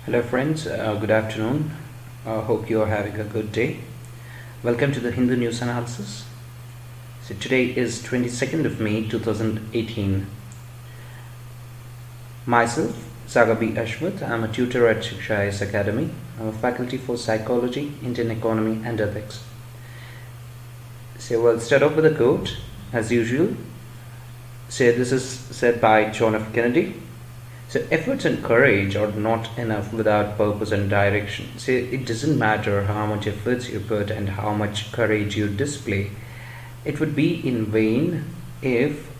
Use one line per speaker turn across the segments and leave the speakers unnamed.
Hello friends, good afternoon. Hope you are having a good day. Welcome to the Hindu News Analysis. So today is 22nd of May 2018. Myself, Sagabi Ashwath. I'm a tutor at Shiksha IAS Academy. I'm a faculty for Psychology, Indian Economy and Ethics. So we'll start off with a quote as usual. So this is said by John F. Kennedy. So efforts and courage are not enough without purpose and direction. So it doesn't matter how much efforts you put and how much courage you display. It would be in vain if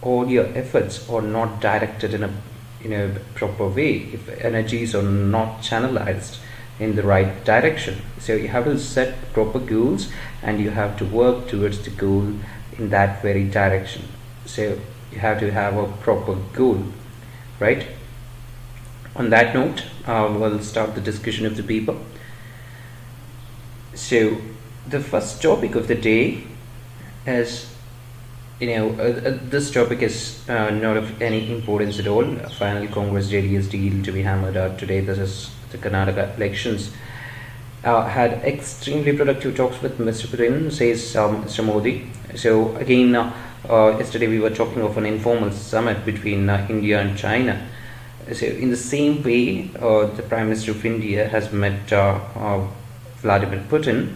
all your efforts are not directed in a proper way, if energies are not channelized in the right direction. So you have to set proper goals and you have to work towards the goal in that very direction. So you have to have a proper goal. Right. On that note, we'll start the discussion of the paper. So the first topic of the day is, this topic is not of any importance at all. Final Congress JDS deal to be hammered out today. This is the Karnataka elections. Had extremely productive talks with Mr. Putin, says Mr. Modi. So again, yesterday we were talking of an informal summit between India and China. So in the same way, the Prime Minister of India has met Vladimir Putin,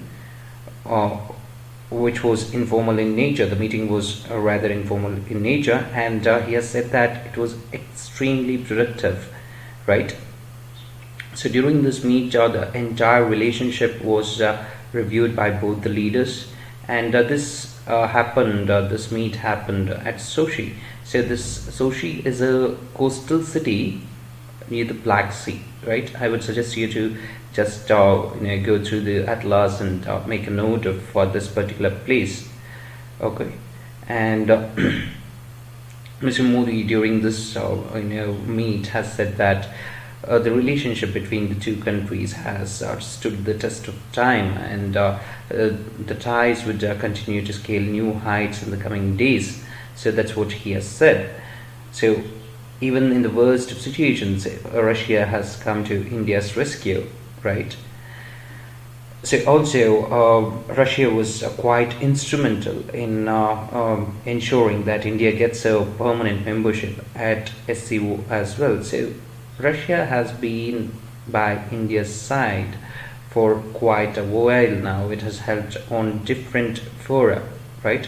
which was informal in nature. The meeting was rather informal in nature, and he has said that it was extremely productive, right? So during this meet, the entire relationship was reviewed by both the leaders, and this meet happened at Sochi. So this Sochi is a coastal city near the Black Sea, right? I would suggest you to just go through the atlas and make a note of this particular place. Okay, and Mr. Modi during this meet has said that the relationship between the two countries has stood the test of time, and the ties would continue to scale new heights in the coming days. So that's what he has said. So even in the worst of situations, Russia has come to India's rescue, right? So also Russia was quite instrumental in ensuring that India gets a permanent membership at SCO as well. So Russia has been by India's side for quite a while now. It has helped on different fora, right?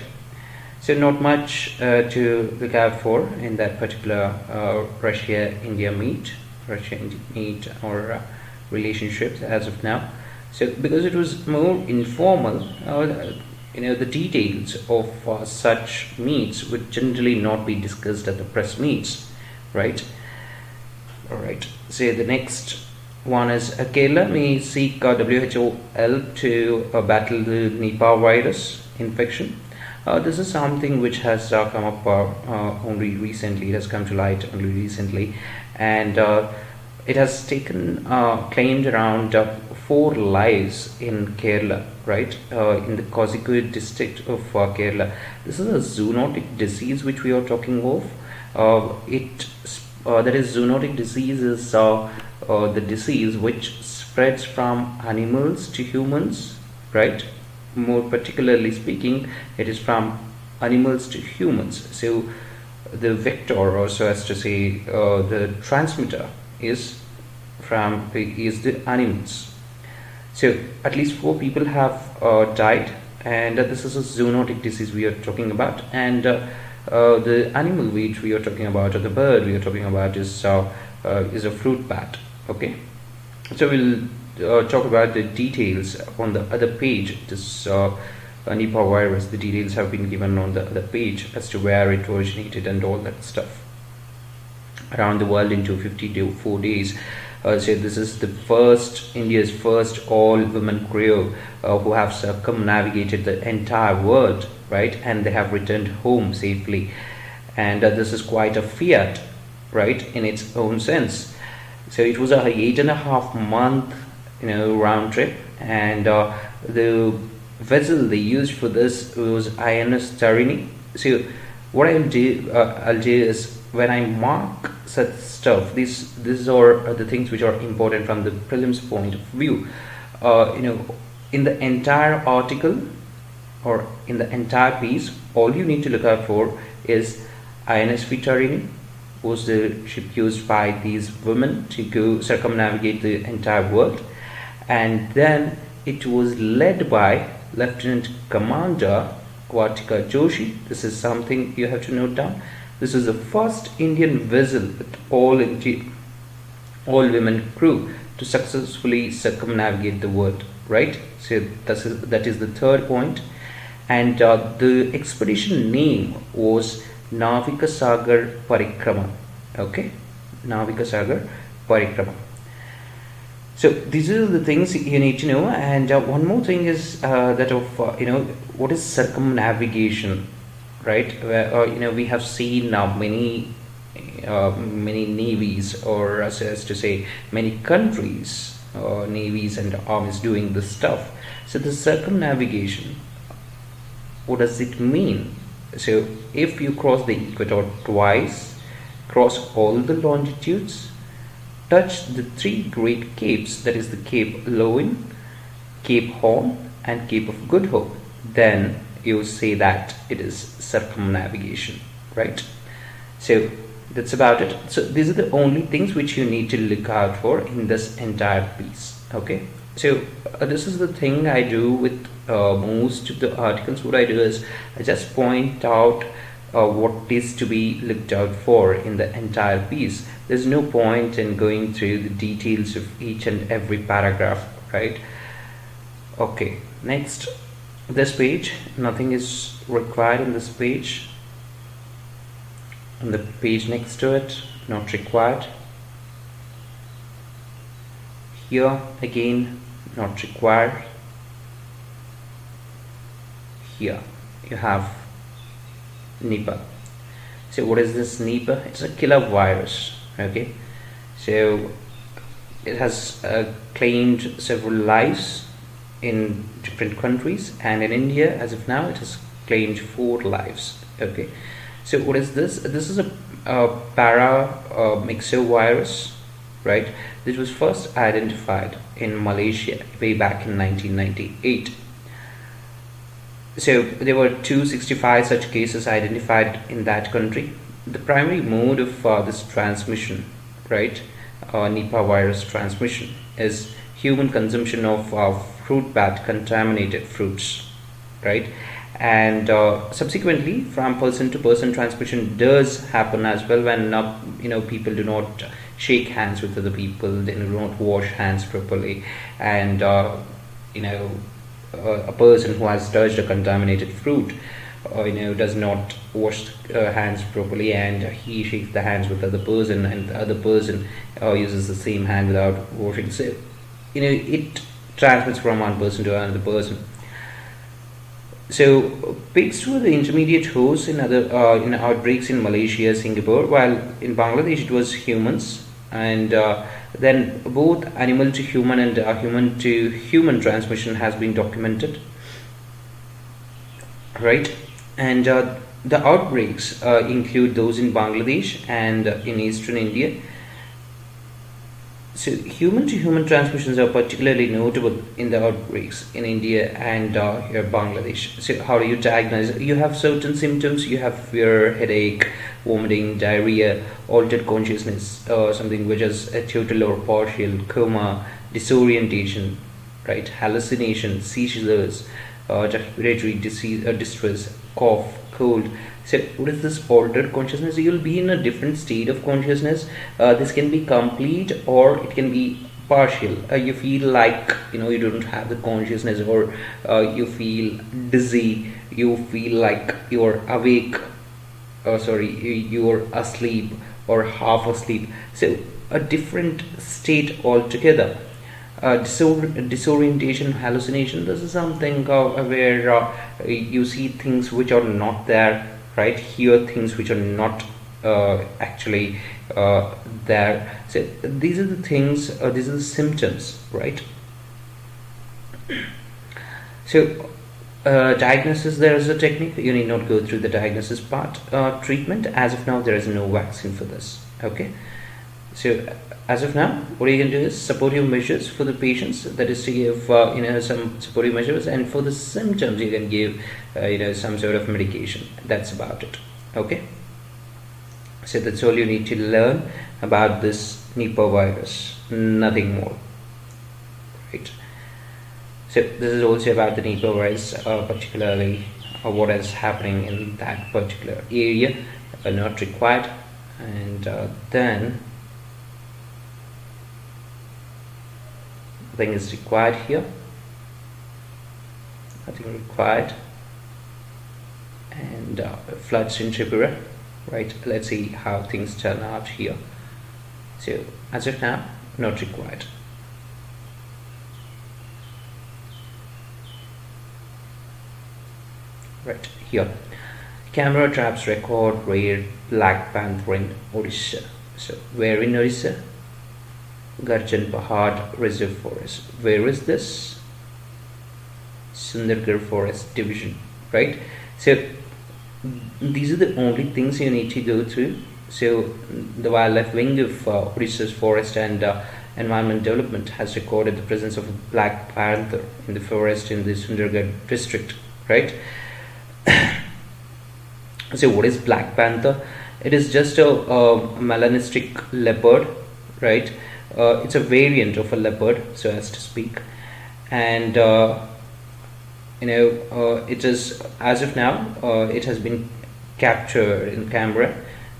So not much to look out for in that particular Russia-India meet or relationships as of now. So because it was more informal, the details of such meets would generally not be discussed at the press meets, right? Alright, so the next one is Kerala may seek WHO help to battle the Nipah virus infection. This is something which has come up only recently. It has come to light only recently, and it has claimed around 4 lives in Kerala, right? In the Kozhikode district of Kerala. This is a zoonotic disease which we are talking of. That is, zoonotic disease is the disease which spreads from animals to humans, right? More particularly speaking, it is from animals to humans. So the vector, or so as to say, the transmitter is the animals. So at least 4 people have died, and this is a zoonotic disease we are talking about. And the animal which we are talking about, or the bird we are talking about, is a fruit bat. Okay, so we'll talk about the details on the other page. This Nipah virus, the details have been given on the other page as to where it originated and all that stuff around the world in 254 days. So this is India's first all-women crew who have circumnavigated the entire world, right? And they have returned home safely. And this is quite a feat, right, in its own sense. So it was a 8.5 month round trip, and the vessel they used for this was INS Tarini. So what I'll do is, when I mark such stuff. These are the things which are important from the prelims point of view. In the entire article or in the entire piece, all you need to look out for is INS Tarini was the ship used by these women to go circumnavigate the entire world, and then it was led by Lieutenant Commander Vartika Joshi. This is something you have to note down. This is the first Indian vessel with all women crew to successfully circumnavigate the world, right? So that is the third point. And the expedition name was Navika Sagar Parikrama. Okay, Navika Sagar Parikrama. So these are the things you need to know. And one more thing is that of what is circumnavigation, right? Where we have seen now many navies, or as to say many countries, navies and armies doing this stuff. So the circumnavigation, what does it mean? So if you cross the equator twice, cross all the longitudes, touch the three great capes, that is the Cape Lowen, Cape Horn and Cape of Good Hope, then you say that it is circumnavigation, right? So that's about it. So these are the only things which you need to look out for in this entire piece. Okay, so this is the thing I do with most of the articles. What I do is I just point out what is to be looked out for in the entire piece. There's no point in going through the details of each and every paragraph, right? Okay, next, this page, nothing is required in this page. On the page next to it, not required. Here again, not required. Here you have Nipah. So what is this Nipah? It's a killer virus. Okay, so it has claimed several lives in different countries, and in India as of now it has claimed 4 lives. Okay, so what is this? This is a paramyxovirus, right? This was first identified in Malaysia way back in 1998. So there were 265 such cases identified in that country. The primary mode of this transmission, right, Nipah virus transmission, is human consumption of fruit bat contaminated fruits, right? And subsequently, from person to person transmission does happen as well when people do not shake hands with other people, they do not wash hands properly, and a person who has touched a contaminated fruit does not wash hands properly, and he shakes the hands with the other person, and the other person uses the same hand without washing. So it transmits from one person to another person. So pigs were the intermediate hosts in other outbreaks in Malaysia, Singapore, while in Bangladesh it was humans, and then both animal to human and human to human transmission has been documented, right? And the outbreaks include those in Bangladesh and in eastern India. So human to human transmissions are particularly notable in the outbreaks in India and here Bangladesh. So how do you diagnose? You have certain symptoms. You have fever, headache, vomiting, diarrhea, altered consciousness, something which is a total or partial, coma, disorientation, right, hallucination, seizures, respiratory disease, distress, cough, cold. So what is this altered consciousness? You will be in a different state of consciousness. This can be complete or it can be partial. You feel like you don't have the consciousness, or you feel dizzy, you feel like you're awake, you're asleep or half asleep. So a different state altogether. Disorientation, hallucination, this is something where you see things which are not there, right? Hear things which are not actually there. So these are the things, these are the symptoms, right? So diagnosis, there is a technique. You need not go through the diagnosis part. Treatment, as of now there is no vaccine for this. Okay, so as of now, what you can do is supportive measures for the patients, that is to give some supportive measures, and for the symptoms you can give some sort of medication. That's about it. Okay, so that's all you need to learn about this Nipah virus, nothing more, right? So this is also about the Nipah virus, particularly what is happening in that particular area, not required. And then nothing is required here, nothing required. And floods in Tripura, right? Let's see how things turn out here. So as of now, not required. Right here, camera traps record rare black panther in Odisha. So where in Odisha? Garjan Pahad Reserve Forest. Where is this? Sundargarh Forest Division, right? So these are the only things you need to go through. So the wildlife wing of Odisha's Forest and Environment Development has recorded the presence of a black panther in the forest in the Sundargarh district, right? So what is black panther? It is just a melanistic leopard, right? It's a variant of a leopard, so as to speak, and it is, as of now, it has been captured in camera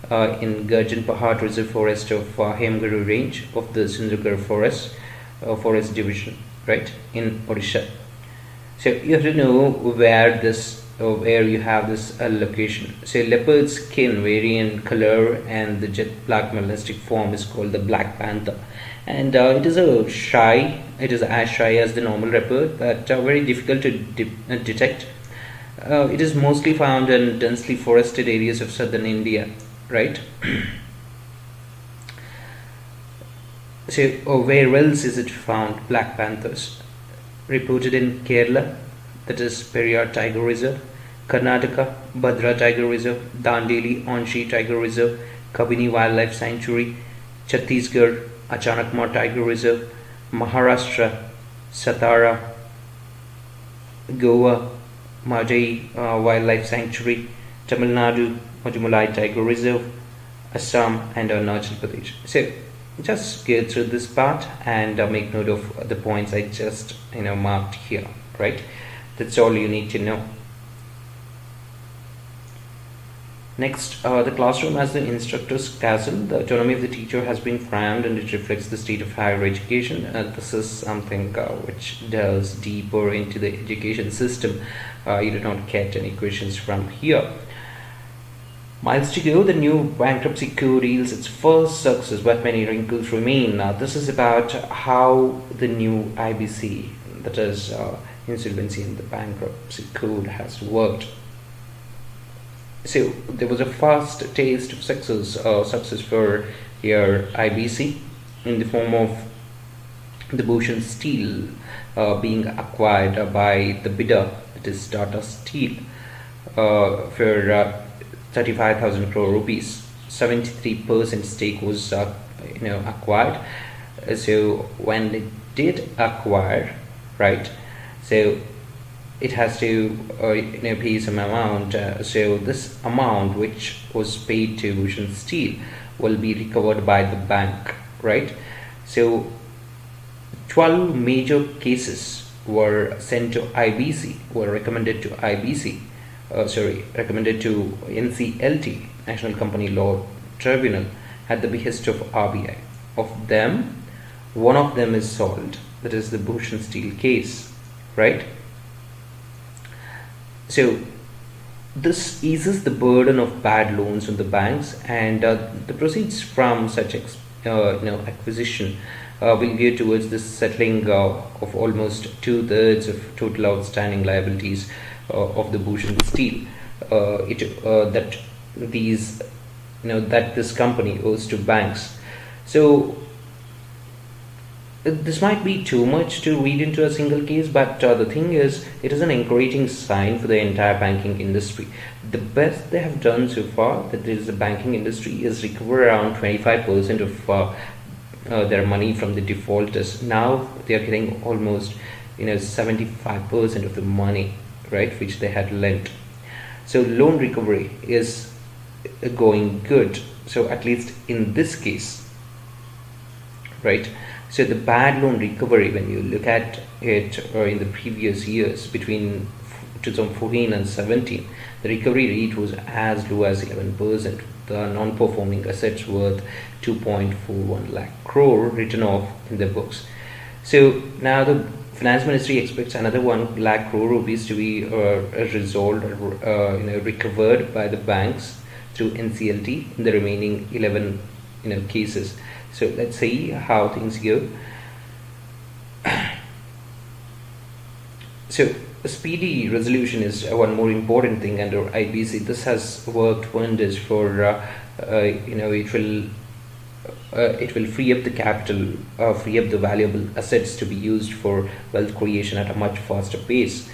in Garjan Pahad Reserve Forest of Hemguru range of the Sundargarh Forest Division, right, in Odisha. So you have to know where you have this location. So leopard skin vary in color, and the jet black melanistic form is called the black panther, and it is as shy as the normal leopard, but very difficult to detect. It is mostly found in densely forested areas of southern India, right? So where else is it found, black panthers? Reported in Kerala, that is Periyar Tiger Reserve, Karnataka, Bhadra Tiger Reserve, Dandeli Onshi Tiger Reserve, Kabini Wildlife Sanctuary, Chhattisgarh, Achanakmar Tiger Reserve, Maharashtra, Satara, Goa, Madai Wildlife Sanctuary, Tamil Nadu, Madumalai Tiger Reserve, Assam, and Arunachal Pradesh. So just go through this part and make note of the points I just marked here, right? That's all you need to know. Next, the classroom as the instructor's castle. The autonomy of the teacher has been framed, and it reflects the state of higher education. This is something which delves deeper into the education system. You do not get any questions from here. Miles to go, the new Bankruptcy Code yields its first success, but many wrinkles remain. This is about how the new IBC, that is Insolvency in the Bankruptcy Code, has worked. So there was a fast taste of success for your IBC in the form of the Bhushan Steel being acquired by the bidder, it is Tata Steel, for 35,000 crore rupees. 73% stake was acquired. So when they did acquire, right, so it has to pay some amount. So this amount which was paid to Bhushan Steel will be recovered by the bank, right? So 12 major cases were sent to IBC, were recommended to recommended to NCLT, National Company Law Tribunal, at the behest of RBI. Of them, one of them is solved, that is the Bhushan Steel case, right? So this eases the burden of bad loans on the banks, and the proceeds from such acquisition will go towards the settling of almost 2/3 of total outstanding liabilities of the Bhushan Steel that this company owes to banks. So This might be too much to read into a single case, but the thing is, it is an encouraging sign for the entire banking industry. The best they have done so far, that is, the banking industry is recover around 25% of their money from the defaulters. Now they are getting almost 75% of the money, right, which they had lent. So loan recovery is going good. So at least in this case, right. So the bad loan recovery, when you look at it in the previous years between 2014 and 17, the recovery rate was as low as 11%. The non-performing assets worth 2.41 lakh crore written off in the books. So now the Finance Ministry expects another 1 lakh crore rupees to be resolved, recovered by the banks through NCLT in the remaining 11 cases. So let's see how things go. So speedy resolution is one more important thing under IBC. This has worked wonders for it will free up the capital, free up the valuable assets to be used for wealth creation at a much faster pace.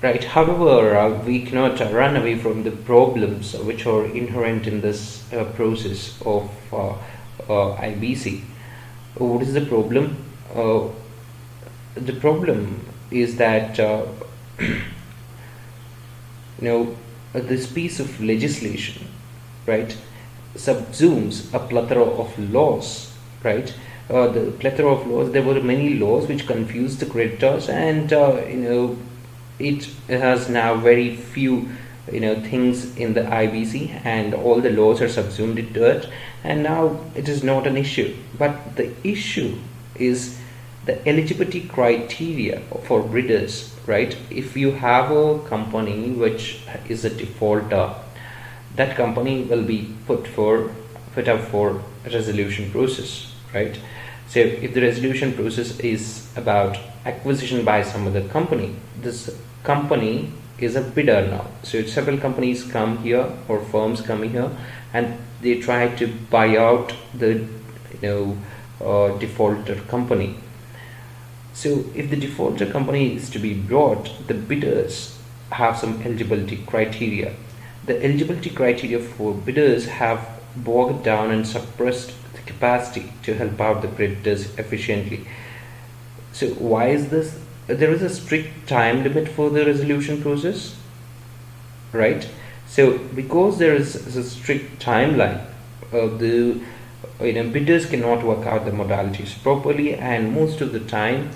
Right. However, we cannot run away from the problems which are inherent in this process of IBC. What is the problem? The problem is that this piece of legislation, right, subsumes a plethora of laws, right? The plethora of laws. There were many laws which confused the creditors, and it has now very few things in the IBC, and all the laws are subsumed into it, and now it is not an issue. But the issue is the eligibility criteria for bidders, right? If you have a company which is a defaulter, that company will be put up for a resolution process, right? So if the resolution process is about acquisition by some other company, this company is a bidder now. So several companies come here, or firms come here, and they try to buy out the defaulter company. So if the defaulter company is to be brought, the bidders have some eligibility criteria. The eligibility criteria for bidders have bogged down and suppressed the capacity to help out the creditors efficiently. So why is this? There is a strict time limit for the resolution process, right? So because there is a strict timeline, the bidders cannot work out the modalities properly, and most of the time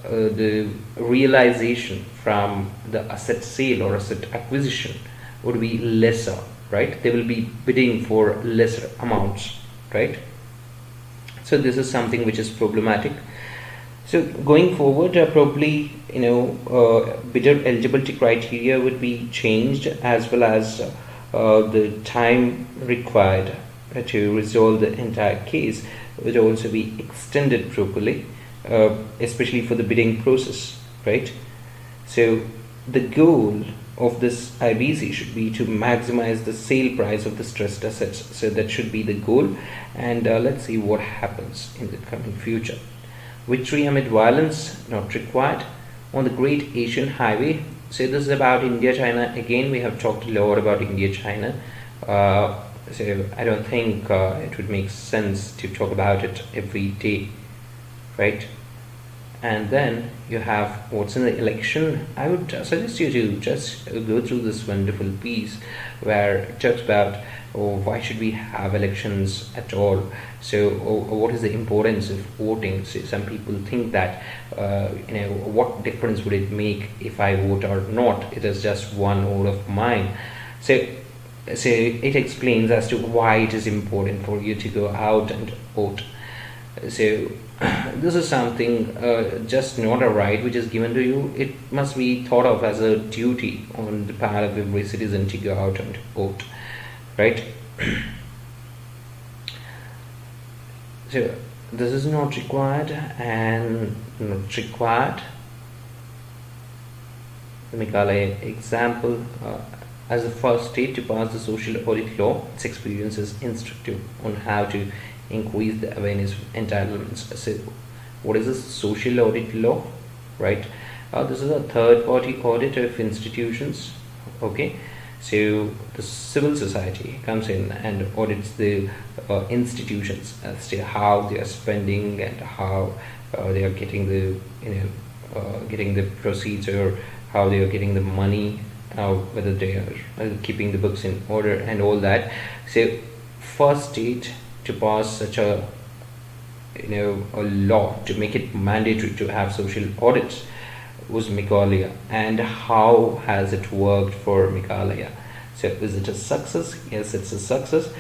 the realization from the asset sale or asset acquisition would be lesser, right? They will be bidding for lesser amounts, right? So this is something which is problematic. So going forward, probably bidder eligibility criteria would be changed, as well as the time required to resolve the entire case would also be extended properly, especially for the bidding process, right? So the goal of this IBC should be to maximize the sale price of the stressed assets. So that should be the goal, and let's see what happens in the coming future. Victory amid violence not required on the Great Asian Highway. So this is about India-China. Again, we have talked a lot about India-China. So I don't think it would make sense to talk about it every day, right? And then you have what's in the election. I would suggest you to just go through this wonderful piece where it talks about why should we have elections at all. So what is the importance of voting. So some people think that what difference would it make if I vote or not, it is just one vote of mine. So it explains as to why it is important for you to go out and vote. So this is something just not a right which is given to you. It must be thought of as a duty on the part of every citizen to go out and vote, right? So this is not required and not required. Let me call an example. As the first state to pass the social audit law, its experience is instructive on how to increase the awareness of entitlements. So what is this social audit law, right? This is a third party audit of institutions. Okay, so the civil society comes in and audits the institutions as to how they are spending and how they are getting the getting the proceeds, or how they are getting the money, whether they are keeping the books in order and all that. So first state to pass such a a law to make it mandatory to have social audits was Meghalaya. And how has it worked for Meghalaya? So is it a success? Yes, it's a success,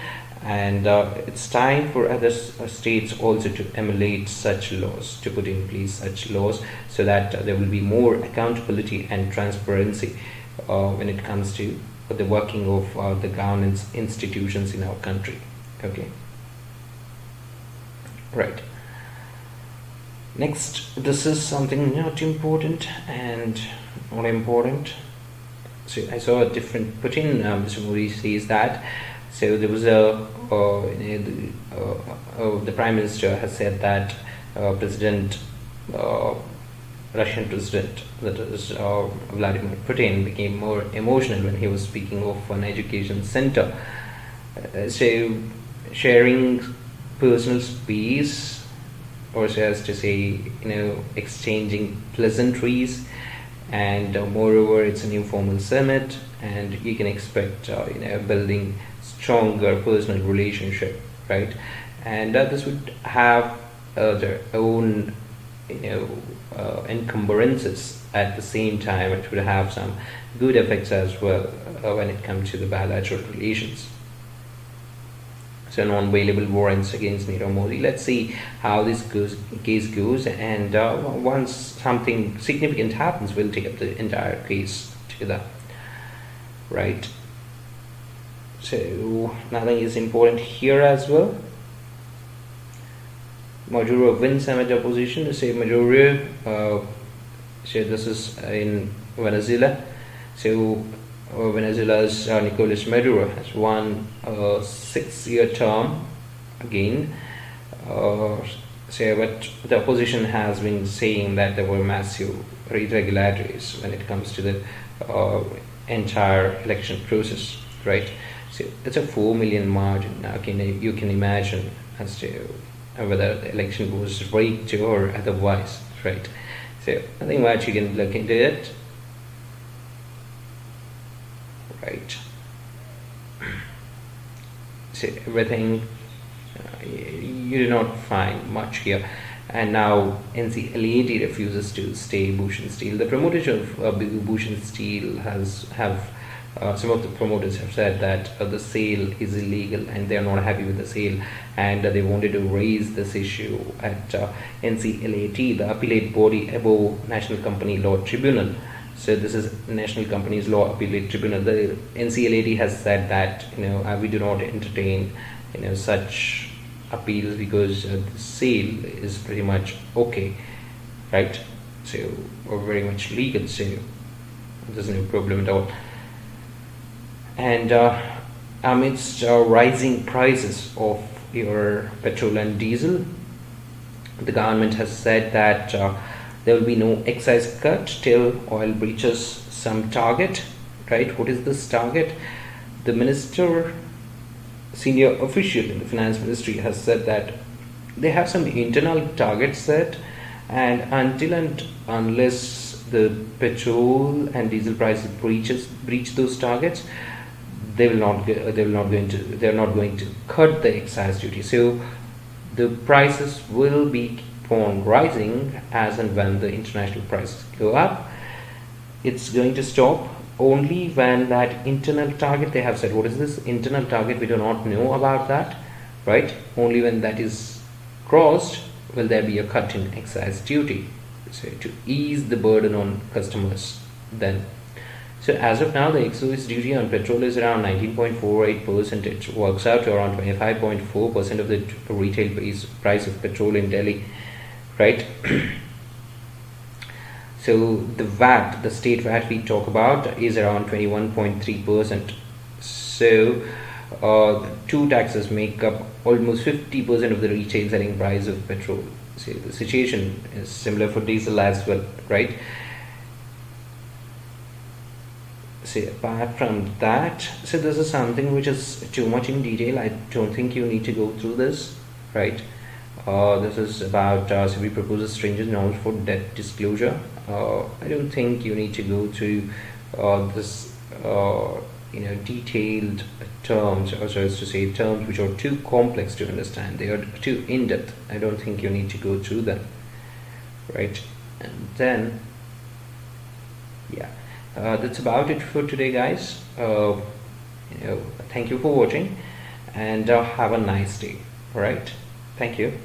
and it's time for other states also to emulate such laws, to put in place such laws, so that there will be more accountability and transparency when it comes to the working of the governance institutions in our country. Okay, right. Next, this is something not important and not important. So I saw a different put in. Mr. Modi says that. So there was a the Prime Minister has said that Russian President, that is Vladimir Putin, became more emotional when he was speaking of an education center. So sharing personal space, or so as to say, exchanging pleasantries, and moreover, it's an informal summit, and you can expect building stronger personal relationship, right? And this would have their own encumbrances. At the same time, it would have some good effects as well when it comes to the bilateral relations. So non-bailable warrants against Nirav Modi. Let's see how this case goes, and once something significant happens, we'll take up the entire case together, right? So nothing is important here as well. Maduro wins summit opposition. Say Maduro, so this is in Venezuela. So Venezuela's Nicolas Maduro has won a 6-year term again. But the opposition has been saying that there were massive irregularities when it comes to the entire election process, right? So it's a 4 million margin. Now you can imagine as to whether the election was rigged or otherwise, right? So I think much you can look into it. Right. So everything you do not find much here, and now NCLAT refuses to stay Bhushan Steel. The promoters of Bhushan Steel have some of the promoters have said that the sale is illegal, and they are not happy with the sale, and they wanted to raise this issue at NCLAT, the appellate body above National Company Law Tribunal. So this is National Companies Law Appellate Tribunal. The NCLAT has said that we do not entertain such appeals because the sale is pretty much okay, right? So or very much legal. So there's no problem at all. And amidst rising prices of your petrol and diesel, the government has said that there will be no excise cut till oil reaches some target, right? What is this target? The minister, senior official in the finance ministry, has said that they have some internal targets set, and until and unless the petrol and diesel prices breach those targets, they're not going to cut the excise duty. So the prices will be on rising as and when the international prices go up. It's going to stop only when that internal target they have said. What is this internal target? We do not know about that, right? Only when that is crossed will there be a cut in excise duty, so to ease the burden on customers then. So as of now, the excise duty on petrol is around 19.48%. It works out to around 25.4% of the retail price of petrol in Delhi, right? So the VAT, the state VAT we talk about, is around 21.3%. So two taxes make up almost 50% of the retail selling price of petrol. See, the situation is similar for diesel as well, right? See, apart from that, so this is something which is too much in detail. I don't think you need to go through this, right? This is about SEBI proposes stringent norms for debt disclosure. I don't think you need to go through this detailed terms, or so as to say terms which are too complex to understand. They are too in-depth. I don't think you need to go through them, right? And then yeah, that's about it for today, guys. Thank you for watching, and have a nice day. All right, thank you.